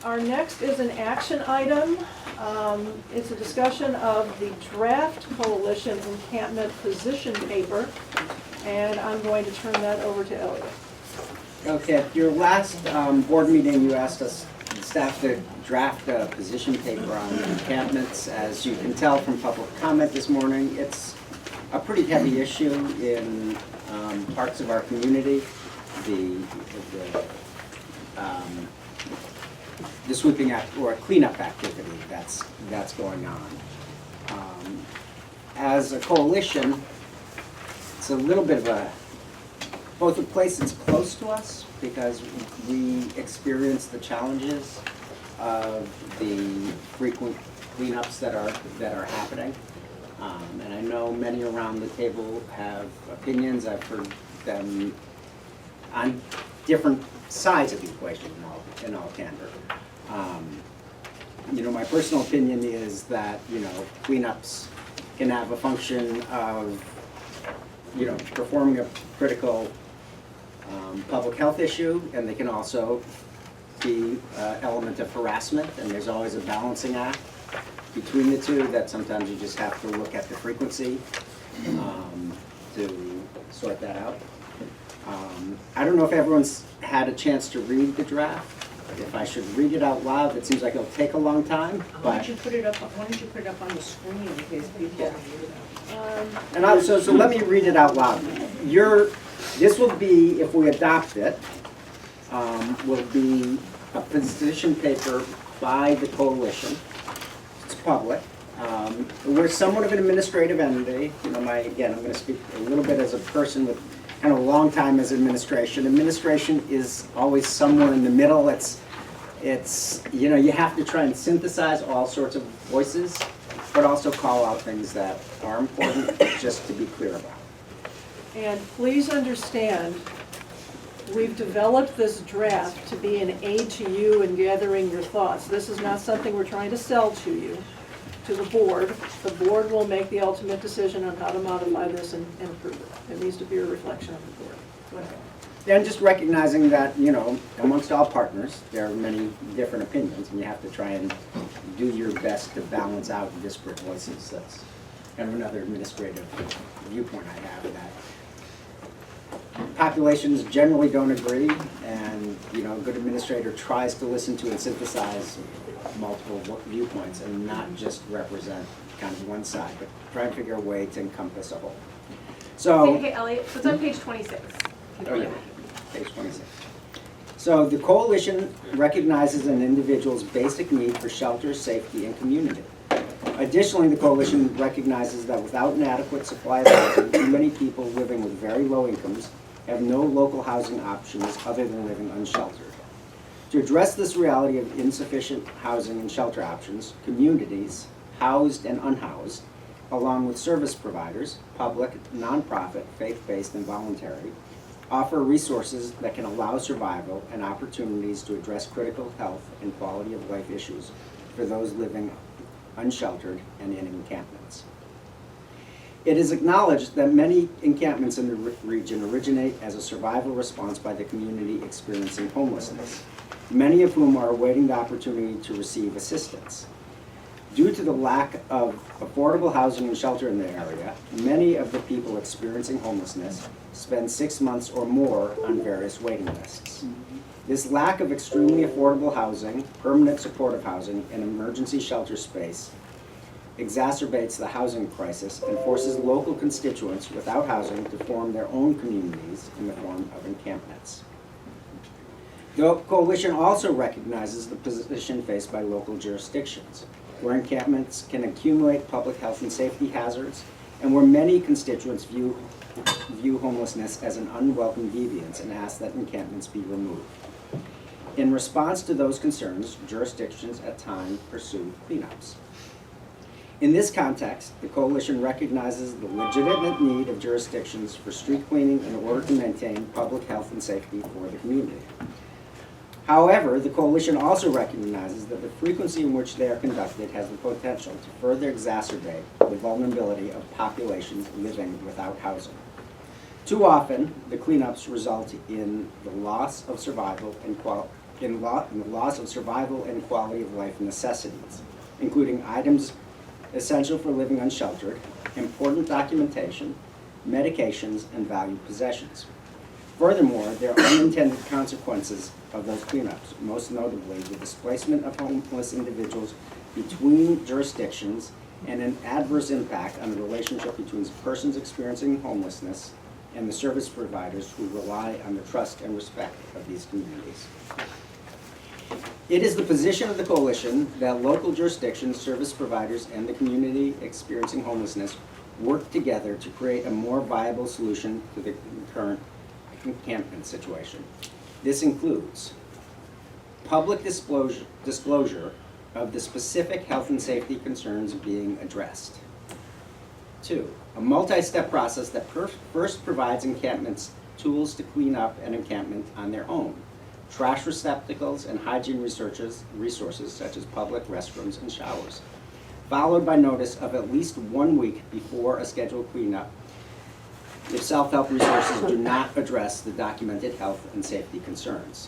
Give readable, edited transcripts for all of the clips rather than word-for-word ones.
Our next is an action item. It's a discussion of the draft coalition encampment position paper, and I'm going to turn that over to Elliot. Okay, at your last board meeting, you asked us, staff, to draft a position paper on encampments. As you can tell from public comment this morning, it's a pretty heavy issue in parts of our community. The sweeping act or cleanup activity that's going on. As a coalition, it's a little bit of both a place that's close to us because we experience the challenges of the frequent cleanups that are happening. And I know many around the table have opinions. I've heard them on different sides of the equation in all candor. My personal opinion is that, cleanups can have a function of, performing a critical public health issue, and they can also be an element of harassment, and there's always a balancing act between the two that sometimes you just have to look at the frequency to sort that out. I don't know if everyone's had a chance to read the draft. If I should read it out loud, it seems like it'll take a long time. Why don't you put it up on the screen in case people? And so let me read it out loud. This will be, if we adopt it, will be a position paper by the coalition. It's public. We're somewhat of an administrative entity. Again, I'm going to speak a little bit as a person with kind of a long time as administration. Administration is always somewhere in the middle. It's you have to try and synthesize all sorts of voices, but also call out things that are important, just to be clear about. And please understand, we've developed this draft to be an aid to you in gathering your thoughts. This is not something we're trying to sell to you, to the board. The board will make the ultimate decision on how to modify this and improve it. It needs to be a reflection of the board. Go ahead. And just recognizing that, amongst all partners, there are many different opinions, and you have to try and do your best to balance out disparate voices. That's kind of another administrative viewpoint I have, that populations generally don't agree, and a good administrator tries to listen to and synthesize multiple viewpoints and not just represent kind of one side, but try and figure a way to encompass a whole. So, hey Elliot, so it's on page 26. Oh yeah, page 26. So the coalition recognizes an individual's basic need for shelter, safety, and community. Additionally, the coalition recognizes that without an adequate supply of housing, too many people living with very low incomes have no local housing options other than living unsheltered. To address this reality of insufficient housing and shelter options, communities, housed and unhoused, along with service providers, public, nonprofit, faith-based, and voluntary, offer resources that can allow survival and opportunities to address critical health and quality of life issues for those living unsheltered and in encampments. It is acknowledged that many encampments in the region originate as a survival response by the community experiencing homelessness, many of whom are awaiting the opportunity to receive assistance. Due to the lack of affordable housing and shelter in the area, many of the people experiencing homelessness spend 6 months or more on various waiting lists. This lack of extremely affordable housing, permanent supportive housing, and emergency shelter space exacerbates the housing crisis and forces local constituents without housing to form their own communities in the form of encampments. The coalition also recognizes the position faced by local jurisdictions, where encampments can accumulate public health and safety hazards, and where many constituents view homelessness as an unwelcome deviance and ask that encampments be removed. In response to those concerns, jurisdictions at times pursue cleanups. In this context, the coalition recognizes the legitimate need of jurisdictions for street cleaning in order to maintain public health and safety for the community. However, the coalition also recognizes that the frequency in which they are conducted has the potential to further exacerbate the vulnerability of populations living without housing. Too often, the cleanups result in the loss of survival and in the loss of survival and quality of life necessities, including items essential for living unsheltered, important documentation, medications, and valued possessions. Furthermore, there are unintended consequences of those cleanups, most notably the displacement of homeless individuals between jurisdictions and an adverse impact on the relationship between persons experiencing homelessness and the service providers who rely on the trust and respect of these communities. It is the position of the coalition that local jurisdictions, service providers, and the community experiencing homelessness work together to create a more viable solution to the current encampment situation. This includes public disclosure of the specific health and safety concerns being addressed. 2, a multi-step process that first provides encampments tools to clean up an encampment on their own, trash receptacles and hygiene resources such as public restrooms and showers, followed by notice of at least 1 week before a scheduled cleanup if self-help resources do not address the documented health and safety concerns.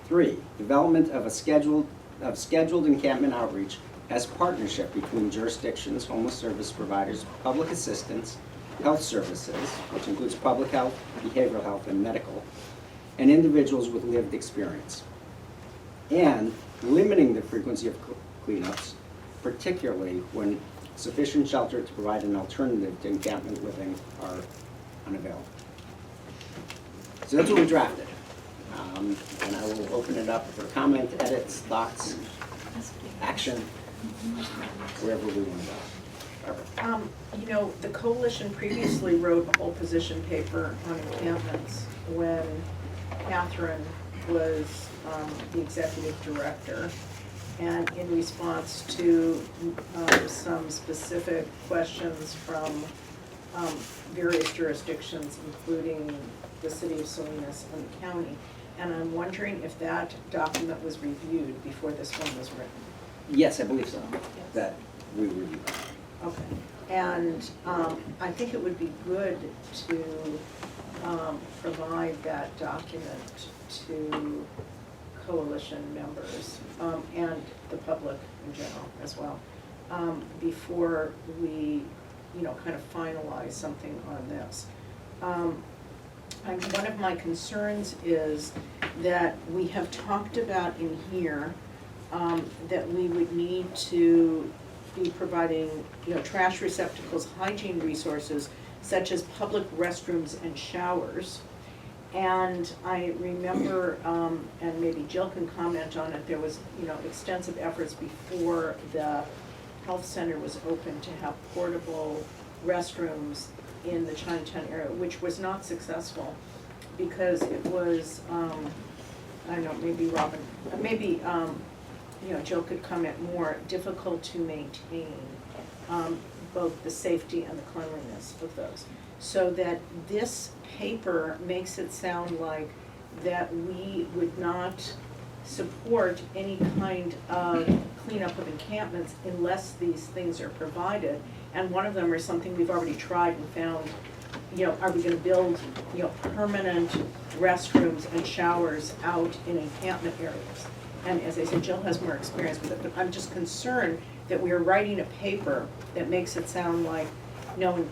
3, development of scheduled encampment outreach as partnership between jurisdictions, homeless service providers, public assistance, health services, which includes public health, behavioral health, and medical, and individuals with lived experience. And limiting the frequency of cleanups, particularly when sufficient shelter to provide an alternative to encampment living are unavailable. So that's what we drafted. And I will open it up for comment, edits, thoughts, action, wherever we want to go. Barbara. You know, the coalition previously wrote a whole position paper on encampments when Catherine was the executive director. And in response to some specific questions from various jurisdictions, including the city of Salinas and the county. And I'm wondering if that document was reviewed before this one was written. Yes, I believe so, that we reviewed that. Okay. And I think it would be good to provide that document to coalition members and the public in general as well, before we, kind of finalize something on this. One of my concerns is that we have talked about in here that we would need to be providing, trash receptacles, hygiene resources, such as public restrooms and showers. And I remember, and maybe Jill can comment on it, there was, extensive efforts before the health center was open to have portable restrooms in the Chinatown area, which was not successful because it was, I don't know, maybe Robin, maybe, Jill could comment more, difficult to maintain both the safety and the cleanliness of those. So that this paper makes it sound like that we would not support any kind of cleanup of encampments unless these things are provided. And one of them is something we've already tried and found, are we gonna build, permanent restrooms and showers out in encampment areas? And as I said, Jill has more experience with it, but I'm just concerned that we are writing a paper that makes it sound like no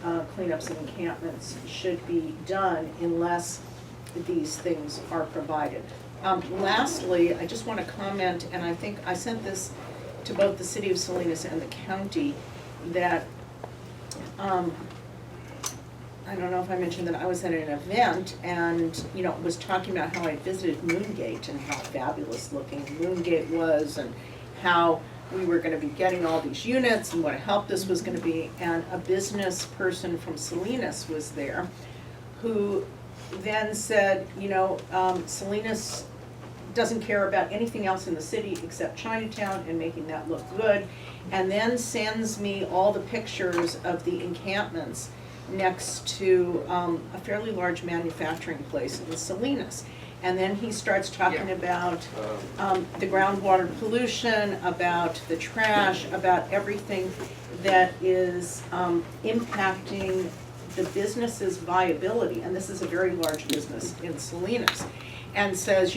cleanups and encampments should be done unless these things are provided. Lastly, I just want to comment, and I think I sent this to both the city of Salinas and the county, that I don't know if I mentioned that I was at an event and, was talking about how I visited Moongate and how fabulous looking Moongate was and how we were going to be getting all these units and what a help this was going to be. And a business person from Salinas was there who then said, Salinas doesn't care about anything else in the city except Chinatown and making that look good, and then sends me all the pictures of the encampments next to a fairly large manufacturing place in Salinas. And then he starts talking about the groundwater pollution, about the trash, about everything that is impacting the business's viability. And this is a very large business in Salinas. And says,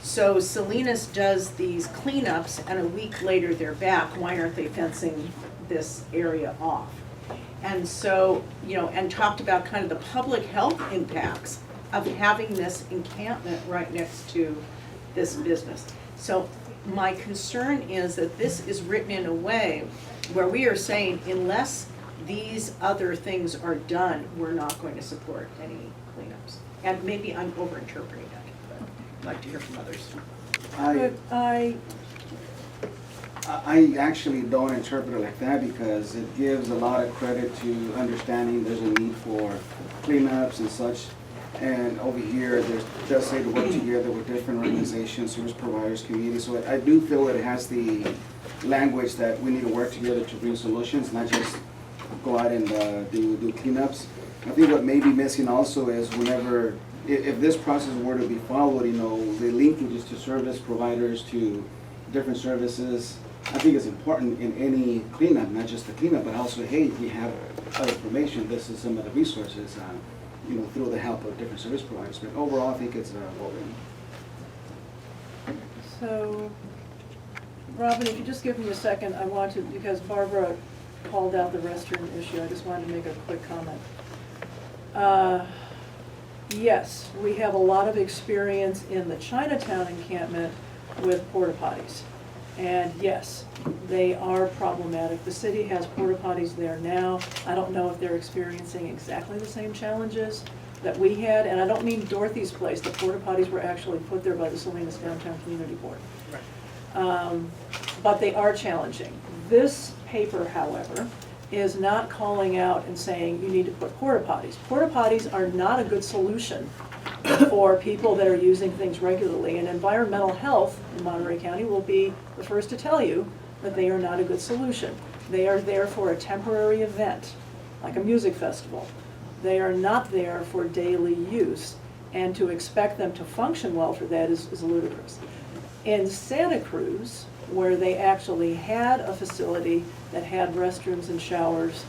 So Salinas does these cleanups and a week later they're back, why aren't they fencing this area off? And so, and talked about kind of the public health impacts of having this encampment right next to this business. So my concern is that this is written in a way where we are saying unless these other things are done, we're not going to support any cleanups. And maybe I'm overinterpreting it, but I'd like to hear from others. But I actually don't interpret it like that because it gives a lot of credit to understanding there's a need for cleanups and such. And over here, there's does say to work together with different organizations, service providers, communities. So I do feel that it has the language that we need to work together to bring solutions, not just go out and do cleanups. I think what may be missing also is whenever, if this process were to be followed, the linkages to service providers, to different services, I think it's important in any cleanup, not just the cleanup, but also, hey, we have other information, this is some of the resources, through the help of different service providers. But overall, I think it's well written. So, Robin, if you just give me a second, I want to, because Barbara called out the restroom issue, I just wanted to make a quick comment. Yes, we have a lot of experience in the Chinatown encampment with porta potties. And yes, they are problematic. The city has porta potties there now. I don't know if they're experiencing exactly the same challenges that we had. And I don't mean Dorothy's Place. The porta potties were actually put there by the Salinas Downtown Community Board. But they are challenging. This paper, however, is not calling out and saying you need to put porta potties. Porta potties are not a good solution for people that are using things regularly. And environmental health in Monterey County will be the first to tell you that they are not a good solution. They are there for a temporary event, like a music festival. They are not there for daily use. And to expect them to function well for that is ludicrous. In Santa Cruz, where they actually had a facility that had restrooms and showers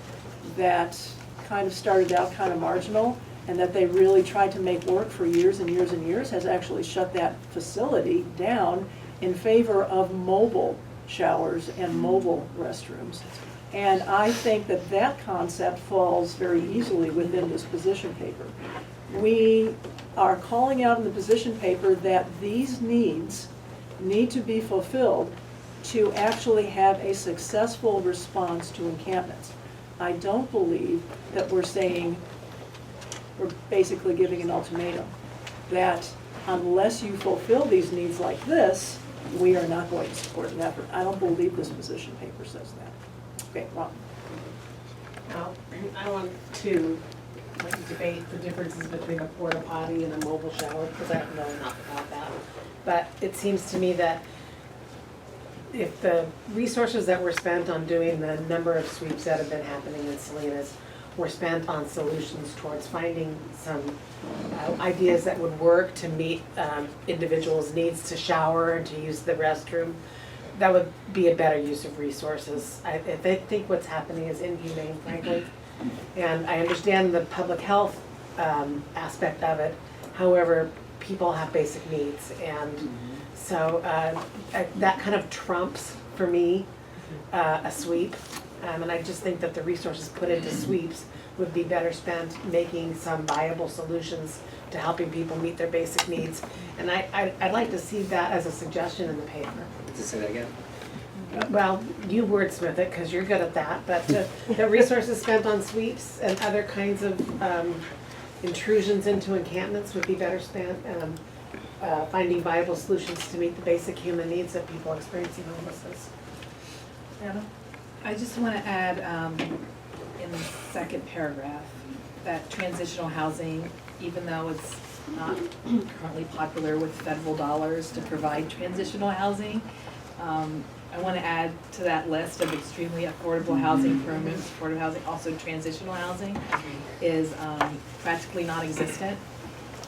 that kind of started out kind of marginal, and that they really tried to make work for years and years and years, has actually shut that facility down in favor of mobile showers and mobile restrooms. And I think that that concept falls very easily within this position paper. We are calling out in the position paper that these needs need to be fulfilled to actually have a successful response to encampments. I don't believe that we're saying, we're basically giving an ultimatum, that unless you fulfill these needs like this, we are not going to support an effort. I don't believe this position paper says that. Okay, Rob. Now, I want to debate the differences between a porta potty and a mobile shower, because I don't know enough about that. But it seems to me that if the resources that were spent on doing the number of sweeps that have been happening in Salinas were spent on solutions towards finding some ideas that would work to meet individuals' needs to shower and to use the restroom, that would be a better use of resources. I think what's happening is inhumane, frankly. And I understand the public health aspect of it. However, people have basic needs, and so that kind of trumps, for me, a sweep. And I just think that the resources put into sweeps would be better spent making some viable solutions to helping people meet their basic needs. And I'd like to see that as a suggestion in the paper. To say that again? Well, you wordsmith it, because you're good at that, but the resources spent on sweeps and other kinds of intrusions into encampments would be better spent finding viable solutions to meet the basic human needs of people experiencing homelessness. Anna? I just want to add in the second paragraph that transitional housing, even though it's not currently popular with federal dollars to provide transitional housing, I want to add to that list of extremely affordable housing, permanent supportive housing, also transitional housing is practically non-existent.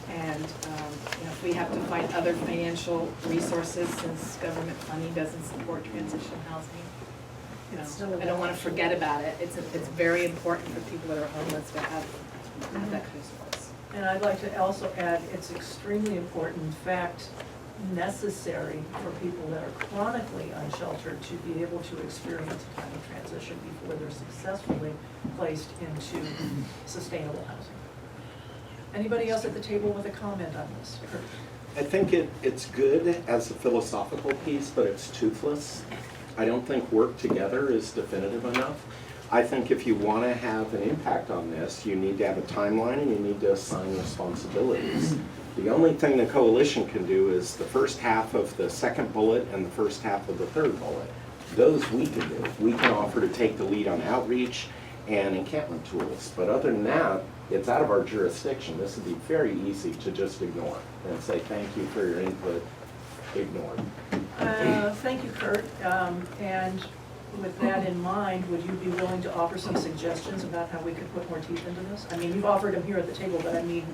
And if we have to find other financial resources, since government funding doesn't support transitional housing, I don't want to forget about it. It's very important for people that are homeless to have that kind of service. And I'd like to also add, it's extremely important. In fact, necessary for people that are chronically unsheltered to be able to experience a kind of transition before they're successfully placed into sustainable housing. Anybody else at the table with a comment on this? Kurt? I think it's good as a philosophical piece, but it's toothless. I don't think work together is definitive enough. I think if you want to have an impact on this, you need to have a timeline and you need to assign responsibilities. The only thing the coalition can do is the first half of the second bullet and the first half of the third bullet. Those we can do. We can offer to take the lead on outreach and encampment tools. But other than that, it's out of our jurisdiction. This would be very easy to just ignore and say, thank you for your input, ignored. Thank you, Kurt. And with that in mind, would you be willing to offer some suggestions about how we could put more teeth into this? I mean, you've offered them here at the table, but I mean,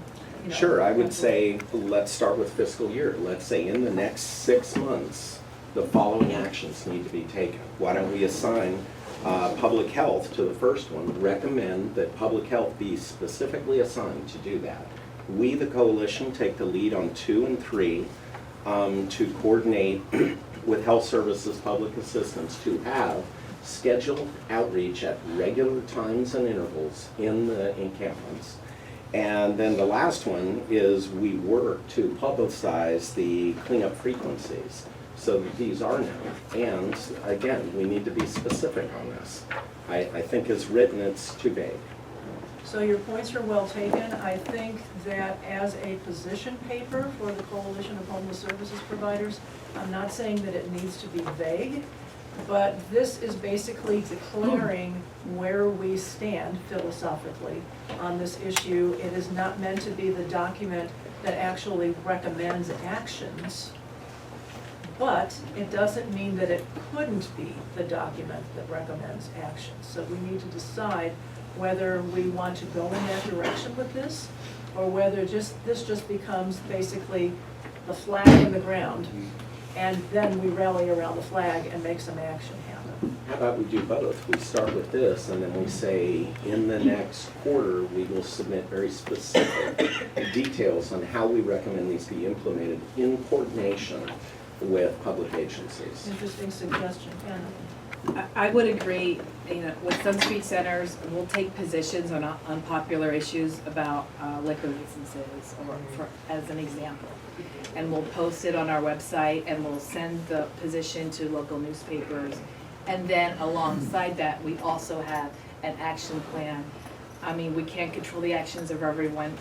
you know. Sure, I would say, let's start with fiscal year. Let's say in the next 6 months, the following actions need to be taken. Why don't we assign public health to the first one, recommend that public health be specifically assigned to do that. We, the coalition, take the lead on 2 and 3 to coordinate with health services, public assistance, to have scheduled outreach at regular times and intervals in the encampments. And then the last one is we work to publicize the cleanup frequencies so that these are known. And again, we need to be specific on this. I think as written, it's too vague. So your points are well taken. I think that as a position paper for the Coalition of Homeless Services Providers, I'm not saying that it needs to be vague, but this is basically declaring where we stand philosophically on this issue. It is not meant to be the document that actually recommends actions, but it doesn't mean that it couldn't be the document that recommends actions. So we need to decide whether we want to go in that direction with this, or whether this just becomes basically the flag in the ground, and then we rally around the flag and make some action happen. How about we do both? We start with this and then we say in the next quarter we will submit very specific details on how we recommend these be implemented in coordination with public agencies. Interesting suggestion, Anna. I would agree, you know, with some street centers, we'll take positions on unpopular issues about liquor licenses, or as an example. And we'll post it on our website, and we'll send the position to local newspapers. And then alongside that, we also have an action plan. I mean, we can't control the actions of everyone,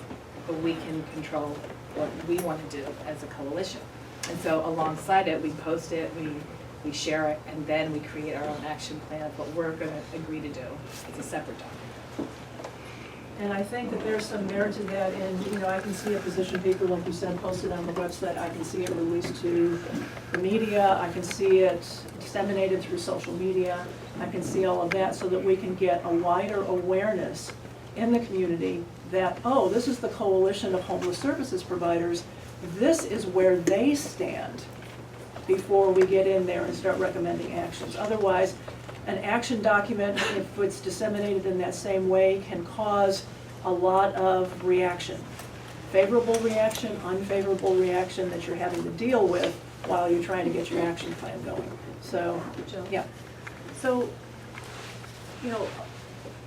but we can control what we want to do as a coalition. And so alongside it, we post it, we share it, and then we create our own action plan of what we're going to agree to do. It's a separate document. And I think that there's some merit to that, and, you know, I can see a position paper, like you said, posted on the website. I can see it released to the media. I can see it disseminated through social media. I can see all of that so that we can get a wider awareness in the community that, oh, this is the Coalition of Homeless Services Providers. This is where they stand before we get in there and start recommending actions. Otherwise, an action document, if it's disseminated in that same way, can cause a lot of reaction. Favorable reaction, unfavorable reaction that you're having to deal with while you're trying to get your action plan going. So, Jill? Yeah. So, you know,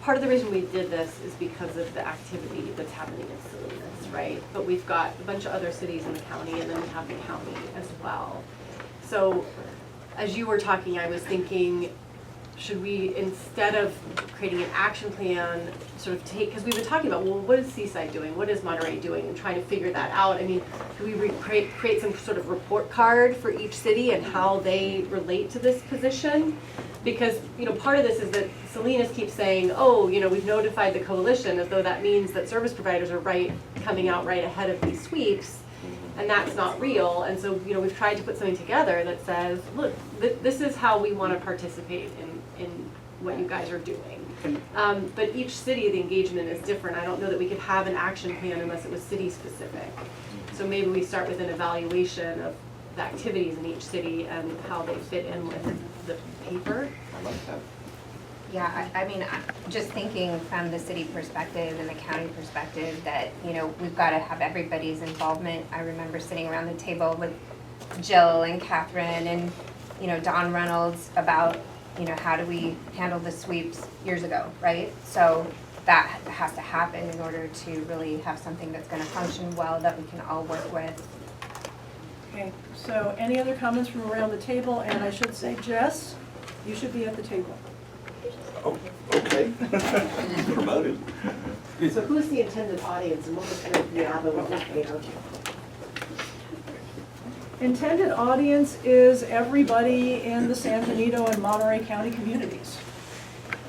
part of the reason we did this is because of the activity that's happening in Salinas, right? But we've got a bunch of other cities in the county, and then we have the county as well. So, as you were talking, I was thinking, should we, instead of creating an action plan, sort of take, because we've been talking about, well, what is Seaside doing? What is Monterey doing? And trying to figure that out. I mean, could we create some sort of report card for each city and how they relate to this position? Because, you know, part of this is that Salinas keeps saying, oh, you know, we've notified the coalition, as though that means that service providers are coming out right ahead of these sweeps. And that's not real. And so, you know, we've tried to put something together that says, look, this is how we want to participate in what you guys are doing. But each city, the engagement is different. I don't know that we could have an action plan unless it was city specific. So maybe we start with an evaluation of the activities in each city and how they fit in with the paper. I like that. Yeah, I mean, just thinking from the city perspective and the county perspective that, you know, we've got to have everybody's involvement. I remember sitting around the table with Jill and Catherine and, Don Reynolds about, how do we handle the sweeps years ago, right? So that has to happen in order to really have something that's gonna function well, that we can all work with. Okay, so any other comments from around the table? And I should say, Jess, you should be at the table. Oh, okay. Promoted. So who's the intended audience and what was going to be out of the paper? Intended audience is everybody in the San Benito and Monterey County communities.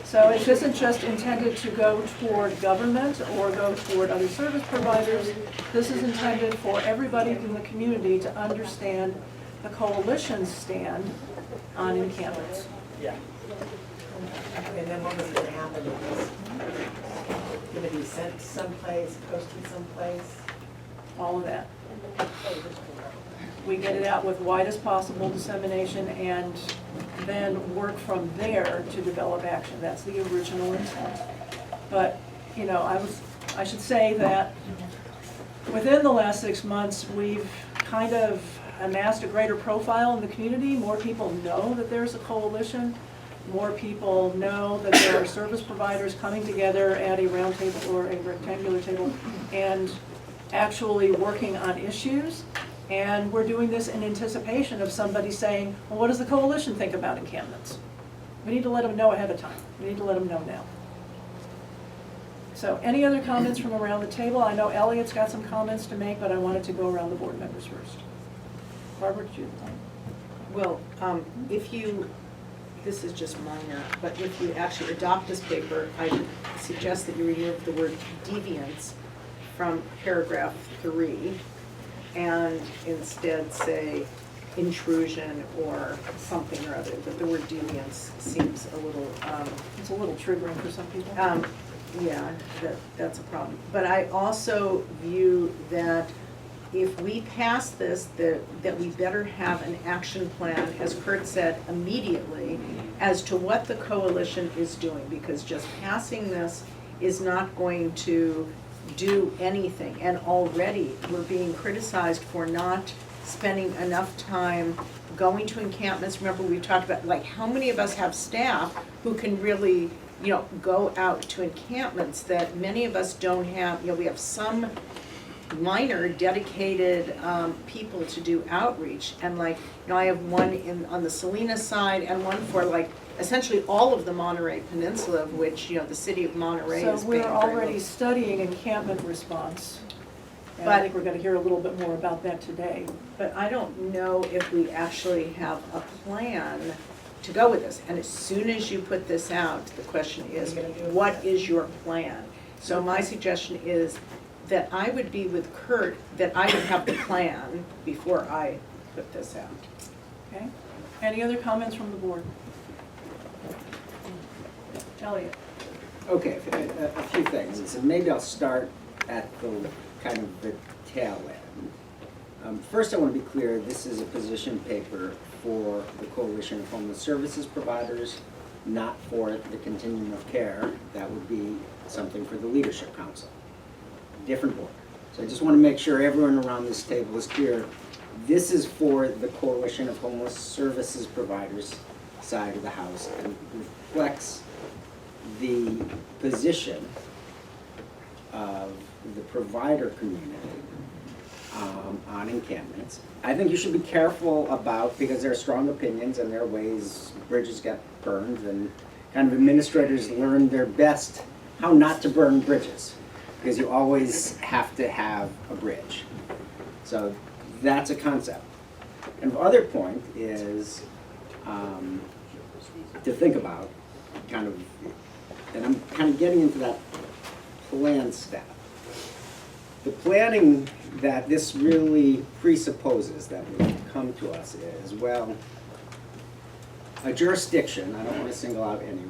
So it isn't just intended to go toward government or go toward other service providers. This is intended for everybody in the community to understand the coalition's stand on encampments. And then what was going to happen? Going to be sent someplace, posted someplace? All of that. We get it out with widest possible dissemination and then work from there to develop action. That's the original intent. But, I should say that within the last 6 months, we've kind of amassed a greater profile in the community. More people know that there's a coalition. More people know that there are service providers coming together at a round table or a rectangular table and actually working on issues. And we're doing this in anticipation of somebody saying, well, what does the coalition think about encampments? We need to let them know ahead of time. We need to let them know now. So any other comments from around the table? I know Elliot's got some comments to make, but I wanted to go around the board members first. Barbara, did you? Well, this is just minor, but if you actually adopt this paper, I would suggest that you remove the word deviance from paragraph 3 and instead say intrusion or something or other, but the word deviance seems a little, It's a little triggering for some people. yeah, that's a problem. But I also view that if we pass this, that we better have an action plan, as Kurt said, immediately, as to what the coalition is doing, because just passing this is not going to do anything. And already, we're being criticized for not spending enough time going to encampments. Remember, we talked about, like, how many of us have staff who can really, go out to encampments that many of us don't have. We have some minor dedicated people to do outreach, and I have one on the Salinas side and one for essentially all of the Monterey Peninsula, of which the city of Monterey So is we're paying already studying encampment response. And I think we're going to hear a little bit more about that today. But I don't know if we actually have a plan to go with this. And as soon as you put this out, the question is, what is your plan? So my suggestion is that I would be with Kurt, that I would have the plan before I put this out. Okay? Any other comments from the board? Elliot? Okay, a few things, and maybe I'll start at the kind of the tail end. First, I want to be clear, this is a position paper for the Coalition of Homeless Services Providers, not for the Continuum of Care. That would be something for the Leadership Council. Different board. So I just want to make sure everyone around this table is clear. This is for the Coalition of Homeless Services Providers side of the house and reflects the position of the provider community on encampments. I think you should be careful about, because there are strong opinions and there are ways bridges get burned, and kind of administrators learn their best how not to burn bridges, because you always have to have a bridge. So that's a concept. And the other point is to think about, kind of, and I'm kind of getting into that plan step. The planning that this really presupposes that would come to us is, well, a jurisdiction, I don't want to single out any,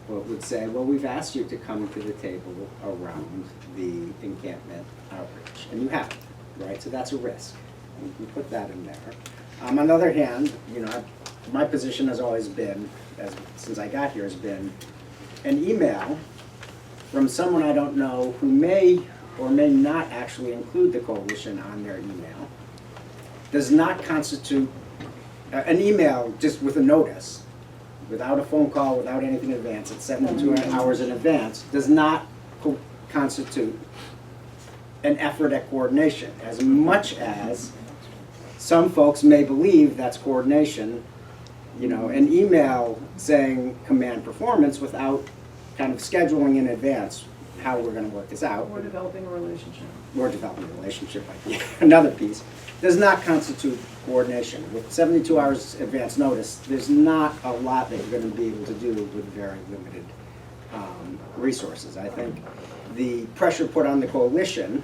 but would say, well, we've asked you to come to the table around the encampment outreach, and you haven't, right? So that's a risk. We put that in there. On the other hand, my position has always been, since I got here, has been an email from someone I don't know who may or may not actually include the coalition on their email, does not constitute, an email just with a notice, without a phone call, without anything in advance, it's 72 hours in advance, does not constitute an effort at coordination, as much as some folks may believe that's coordination. You know, an email saying command performance without kind of scheduling in advance how we're gonna work this out. We're developing a relationship. We're developing a relationship, another piece, does not constitute coordination. With 72 hours advance notice, there's not a lot that you're gonna be able to do with very limited resources. I think the pressure put on the coalition,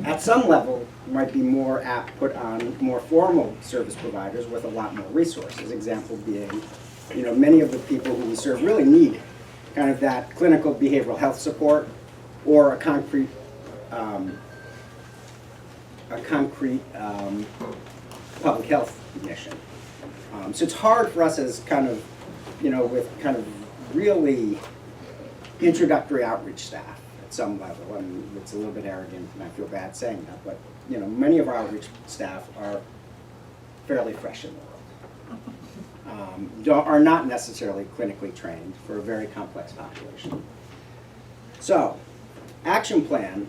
at some level, might be more apt put on more formal service providers with a lot more resources. Example being, you know, many of the people who we serve really need kind of that clinical behavioral health support or a concrete public health mission. So it's hard for us as kind of, you know, with kind of really introductory outreach staff at some level. I mean, it's a little bit arrogant and I feel bad saying that, but, you know, many of our outreach staff are fairly fresh in the world. Are not necessarily clinically trained for a very complex population. So, action plan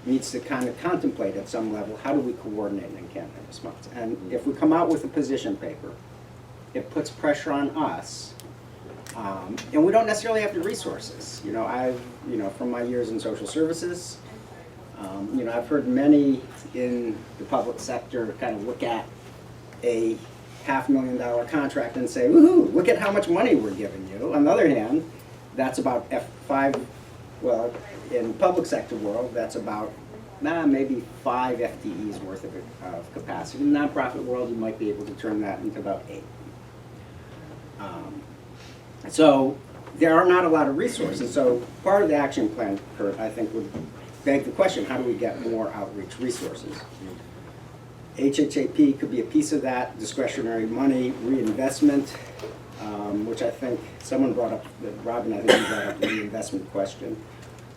needs to kind of contemplate at some level, how do we coordinate an encampment response? And if we come out with a position paper, it puts pressure on us, and we don't necessarily have the resources. You know, from my years in social services, you know, I've heard many in the public sector kind of look at a $500,000 contract and say, woohoo, look at how much money we're giving you. On the other hand, that's about well, in public sector world, that's about maybe 5 FTEs worth of capacity. In the nonprofit world, you might be able to turn that into about 8. So there are not a lot of resources. So part of the action plan, Kurt, I think would beg the question, how do we get more outreach resources? HHAP could be a piece of that, discretionary money, reinvestment, which I think someone brought up, Robin, I think you brought up the reinvestment question.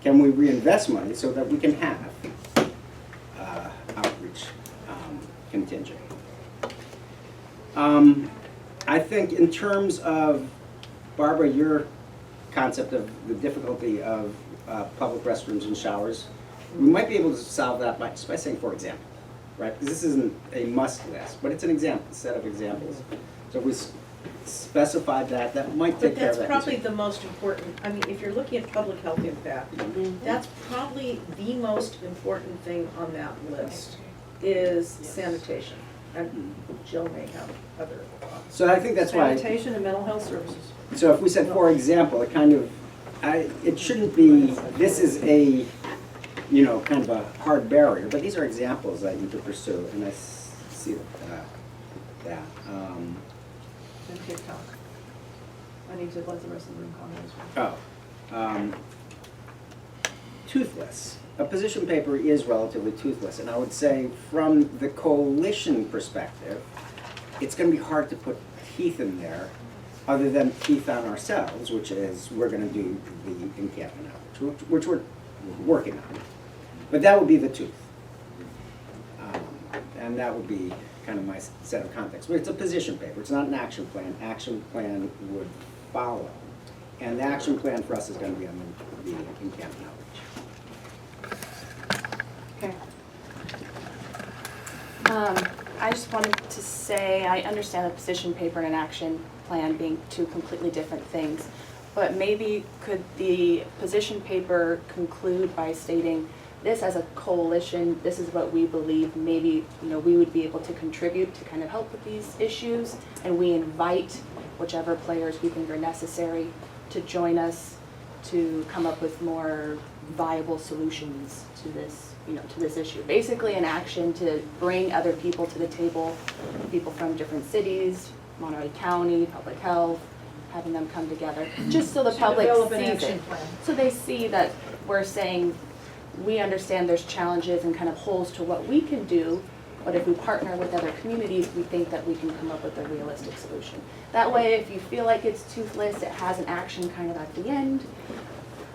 Can we reinvest money so that we can have outreach contingent? I think in terms of, Barbara, your concept of the difficulty of public restrooms and showers, we might be able to solve that just by saying, for example, right? Because this isn't a must list, but it's an example, set of examples. So if we specified that, that might take But care of that's that. probably the most important, I mean, if you're looking at public health impact, that's probably the most important thing on that list, is sanitation. And Jill may have other thoughts. So I think that's why. Sanitation and mental health services. So if we said, for example, it kind of, it shouldn't be, this is a, you know, kind of a hard barrier, but these are examples that you could pursue, and I see that. And TikTok. I need to let the rest of the room comment as well. Toothless. A position paper is relatively toothless, and I would say from the coalition perspective, it's going to be hard to put teeth in there, other than teeth on ourselves, which is we're going to do the encampment outreach, which we're working on. But that would be the tooth, and that would be kind of my set of context. But it's a position paper. It's not an action plan. Action plan would follow, and the action plan for us is going to be on the encampment outreach. Okay. I just wanted to say, I understand the position paper and an action plan being two completely different things, but maybe could the position paper conclude by stating, this as a coalition, this is what we believe maybe, you know, we would be able to contribute to kind of help with these issues, and we invite whichever players we think are necessary to join us to come up with more viable solutions to this, you know, to this issue. Basically an action to bring other people to the table, people from different cities, Monterey County, public health, having them come together, just so the public develop an sees action it. plan. So they see that we're saying, we understand there's challenges and kind of holes to what we can do, but if we partner with other communities, we think that we can come up with a realistic solution. That way, if you feel like it's toothless, it has an action kind of at the end,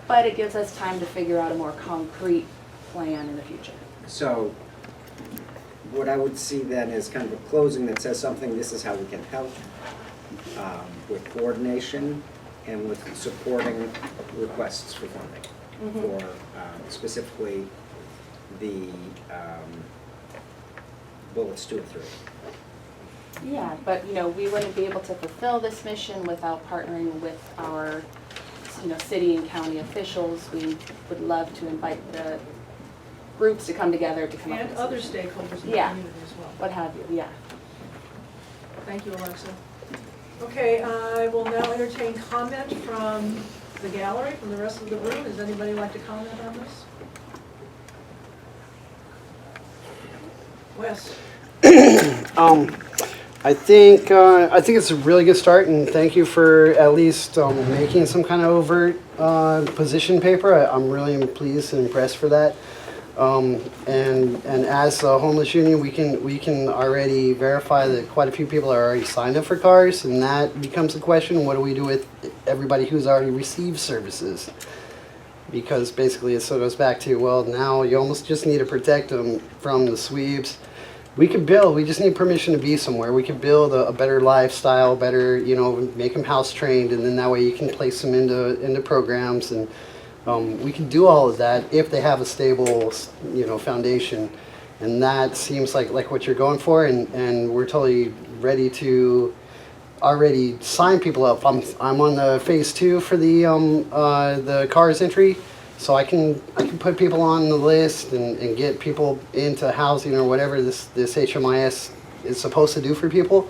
but it gives us time to figure out a more concrete plan in the future. So what I would see then is kind of a closing that says something, this is how we can help, with coordination and with supporting requests for funding for specifically the bullets 2 and 3. Yeah, but, you know, we wouldn't be able to fulfill this mission without partnering with our, you know, city and county officials. We would love to invite the groups to come together to come up And with a other solution. stakeholders in the Yeah. community as well. What have you, yeah. Thank you, Alexa. Okay, I will now entertain comment from the gallery, from the rest of the room. Does anybody like to comment on this? Wes? I think it's a really good start, and thank you for at least making some kind of overt position paper. I'm really pleased and impressed for that. And as a homeless union, we can already verify that quite a few people are already signed up for cars, and that becomes the question: what do we do with everybody who's already received services? Because basically, it still goes back to, well, now you almost just need to protect them from the sweeps. We just need permission to be somewhere. We could build a better lifestyle, better, you know, make them house trained, and then that way you can place them into programs, and we can do all of that if they have a stable, you know, foundation. And that seems like what you're going for, and we're totally ready to already sign people up. I'm on the phase 2 for the cars entry. So I can put people on the list and get people into housing or whatever this HMIS is supposed to do for people.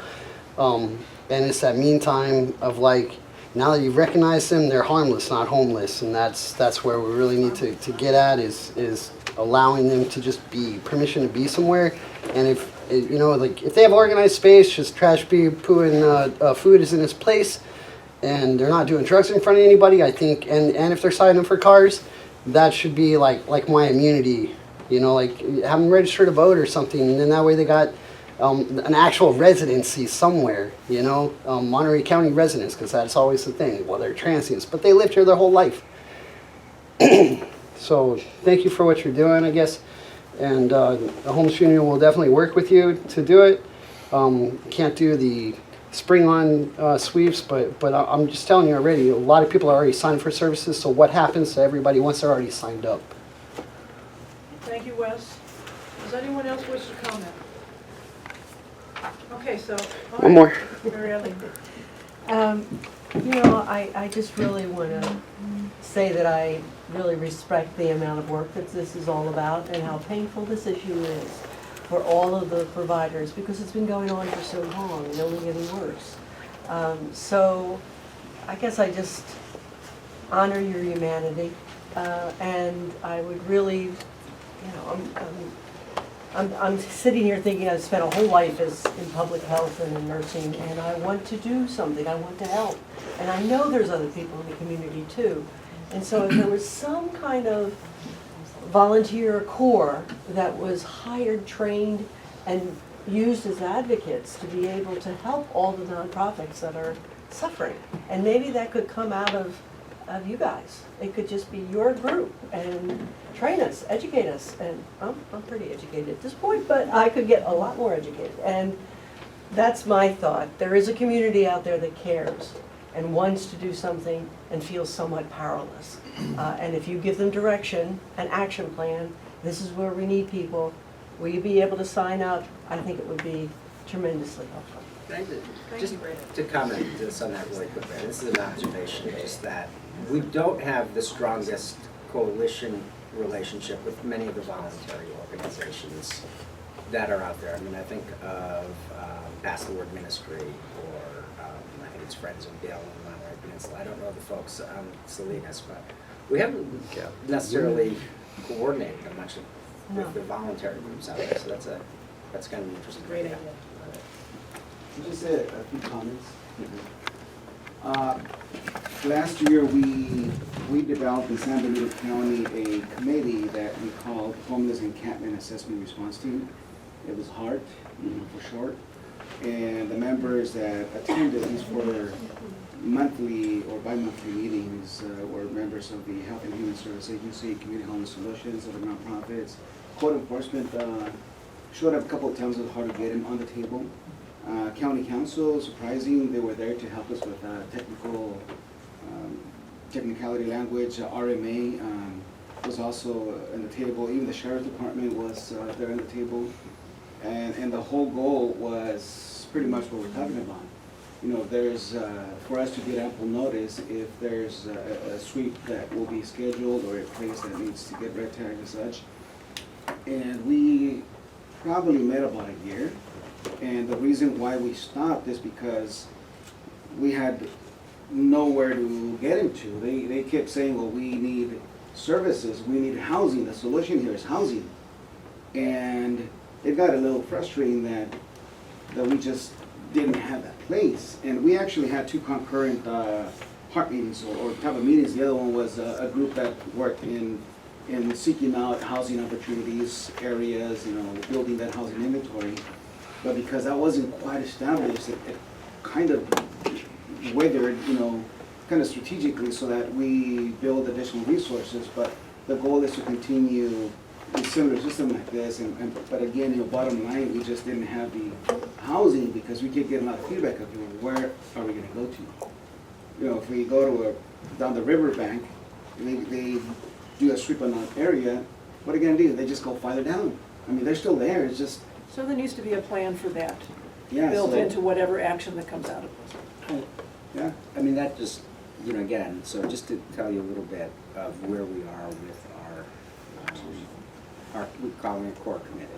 And it's that meantime of like, now that you've recognized them, they're harmless, not homeless. And that's where we really need to get at is allowing them to just be, permission to be somewhere. And if, you know, like if they have organized space, just trash, poo, and food is in its place, and they're not doing drugs in front of anybody, I think, and if they're signing up for cars, that should be like my immunity, you know, like have them register to vote or something, and then that way they got an actual residency somewhere, you know, Monterey County residents, because that's always the thing. Well, they're transients, but they lived here their whole life. So thank you for what you're doing, I guess, and the Homeless Union will definitely work with you to do it. Can't do the spring on sweeps, but I'm just telling you already, a lot of people are already signed for services, so what happens to everybody once they're already signed up? Thank you, Wes. Does anyone else wish to comment? Okay, so. all One right. more. Mary Ellen. You know, I just really want to say that I really respect the amount of work that this is all about and how painful this issue is for all of the providers, because it's been going on for so long and only getting worse. So I guess I just honor your humanity, and I would really, you know, I'm sitting here thinking I've spent a whole life in public health and in nursing, and I want to do something, I want to help. And I know there's other people in the community too. And so if there was some kind of volunteer corps that was hired, trained, and used as advocates to be able to help all the nonprofits that are suffering. And maybe that could come out of you guys. It could just be your group and train us, educate us. And I'm pretty educated at this point, but I could get a lot more educated. And that's my thought. There is a community out there that cares and wants to do something and feels somewhat powerless. And if you give them direction, an action plan, this is where we need people, will you be able to sign up? I think it would be tremendously helpful. Just to comment just on that really quickly, this is an observation, just that we don't have the strongest coalition relationship with many of the voluntary organizations that are out there. I mean, I think of Pass the Word Ministry, or I think it's Friends of Dale and the Monterey Peninsula. I don't know the folks on Salinas, but we haven't necessarily coordinated much with the voluntary groups out there. So that's kind of interesting. Great idea. Just a few comments. Last year, we developed in San Benito County a committee that we called Homeless Encampment Assessment Response Team. It was HART, for short. And the members that attended these were monthly or bi-monthly meetings were members of the Health and Human Service Agency, Community Homeless Solutions, other nonprofits, code enforcement showed up a couple of times, it was hard to get him on the table. County council, surprising, they were there to help us with technicality language. RMA was also on the table, even the sheriff's department was there on the table. And the whole goal was pretty much what we're talking about. You know, there's, for us to get ample notice if there's a sweep that will be scheduled or a place that needs to get red tagged and such. And we probably met about a year. And the reason why we stopped is because we had nowhere to get into. They kept saying, well, we need services, we need housing, the solution here is housing. And it got a little frustrating that we just didn't have that place. And we actually had two concurrent heart meetings or type of meetings. The other one was a group that worked in seeking out housing opportunities, areas, you know, building that housing inventory. But because that wasn't quite established, it kind of withered, you know, kind of strategically so that we build additional resources. But the goal is to continue a similar system like this. But again, you know, bottom line, we just didn't have the housing because we kept getting a lot of feedback of, you know, where are we going to go to? You know, if we go to down the riverbank, they do a sweep on that area, what are they going to do? They just go farther down. I mean, they're still there, it's just. So there needs to be a plan for that, Yeah, built so- into whatever action that comes out of this. Yeah, I mean, that just, you know, again, so just to tell you a little bit of where we are with we're calling it core committee.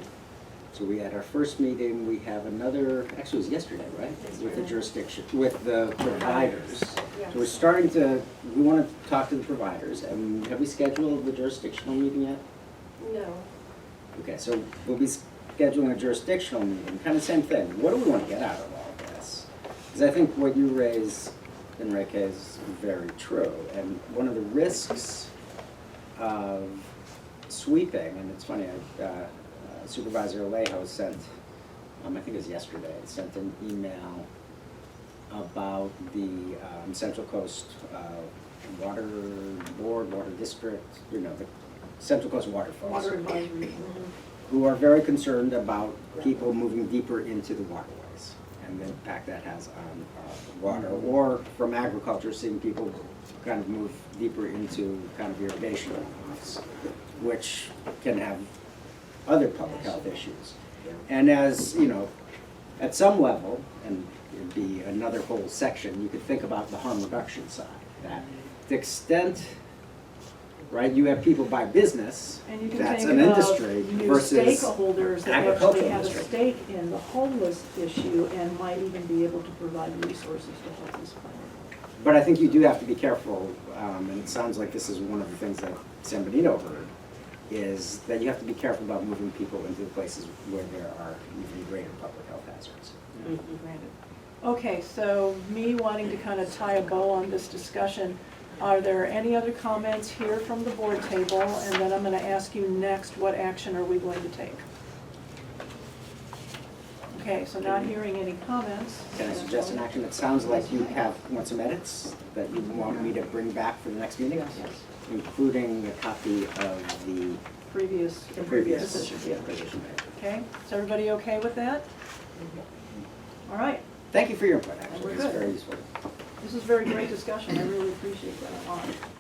So we had our first meeting, we have another, actually it was yesterday, right? With the jurisdiction, with the providers. So we're starting to, we want to talk to the providers, and have we scheduled the jurisdictional meeting yet? No. Okay, so we'll be scheduling a jurisdictional meeting, kind of same thing. What do we want to get out of all of this? Because I think what you raise, Enrique, is very true. And one of the risks of sweeping, and it's funny, Supervisor Alejo sent, I think it was yesterday, sent an email about the Central Coast Water Board, Water District, you know, the Central Coast Water Folks, Water advisory. who are very concerned about people moving deeper into the waterways and the impact that has on water, or from agriculture, seeing people kind of move deeper into kind of irrigation runoffs, which can have other public health issues. And as, you know, at some level, and it'd be another whole section, you could think about the harm reduction side, that the extent, right, you have people by business, And you can that's think an of industry new versus stakeholders that actually agricultural have a industry. stake in the homeless issue and might even be able to provide resources to help this plan. But I think you do have to be careful, and it sounds like this is one of the things that San Benito heard, is that you have to be careful about moving people into the places where there are even greater public health hazards. Granted. Okay, so me wanting to kind of tie a bow on this discussion, are there any other comments here from the board table? And then I'm going to ask you next, what action are we going to take? Okay, so not hearing any comments. Can I suggest an action? It sounds like you want some edits that you want me to bring back for the next meeting? Yes. Including a copy of the Previous previous decision. position. Okay, is everybody okay with that? All right, Thank you for your input, actually. We're It's good. very useful. this is very great discussion. I really appreciate that a lot.